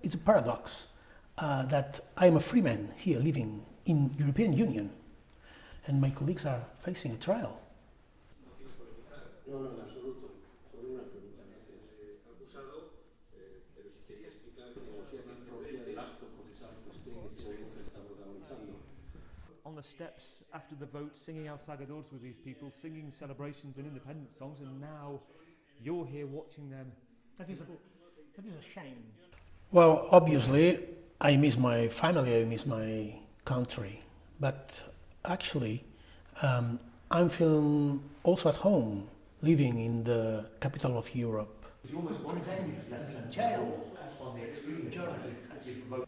it's a paradox that I am a free man here living in European Union and my colleagues are facing a trial. No, no, en absoluto. Solo una pregunta. Acusado, pero si quería explicar que no sea más propia del acto procesal que usted en este momento está protagonizando. On the steps after the vote, singing El Salvador's with these people, singing celebrations and independence songs, and now you're here watching them. That is a shame. Well, obviously, I miss my family, I miss my country, but actually, I'm feeling also at home, living in the capital of Europe.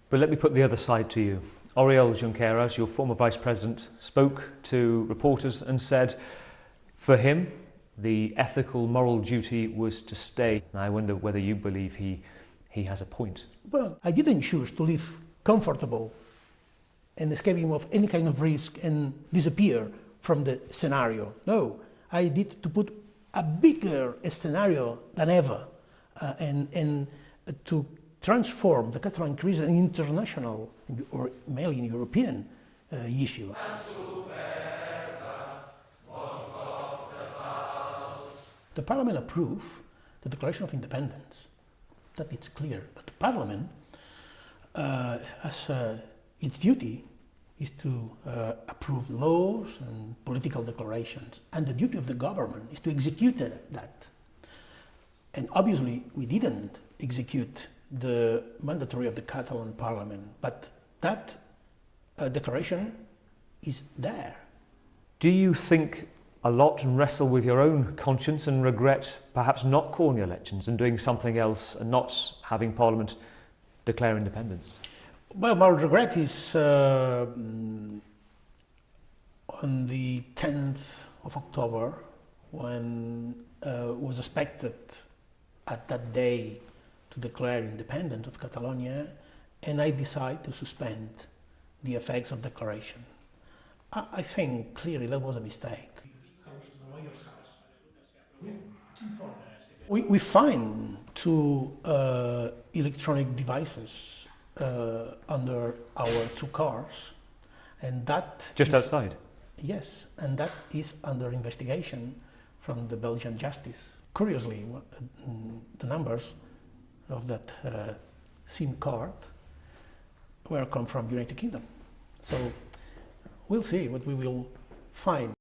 But let me put the other side to you. Oriol Junqueras, your former vice president, spoke to reporters and said, for him, the ethical, moral duty was to stay. I wonder whether you believe he has a point. Well, I didn't choose to live comfortable and escaping of any kind of risk and disappear from the scenario. No, I did to put a bigger scenario than ever and to transform the Catalan crisis in international or mainly in European issue. The Parliament approved the Declaration of Independence. That it's clear. But the Parliament, its duty is to approve laws and political declarations. And the duty of the government is to execute that. And obviously, we didn't execute the mandatory of the Catalan Parliament, but that declaration is there. Do you think a lot and wrestle with your own conscience and regret perhaps not calling the elections and doing something else and not having Parliament declare independence? Well, my regret is on the 10th of October when was expected at that day to declare independence of Catalonia, and I decided to suspend the effects of declaration. I think clearly that was a mistake. We find two electronic devices under our two cars, and that just is, outside? Yes, and that is under investigation from the Belgian justice. Curiously, the numbers of that SIM card were come from United Kingdom. So we'll see what we will find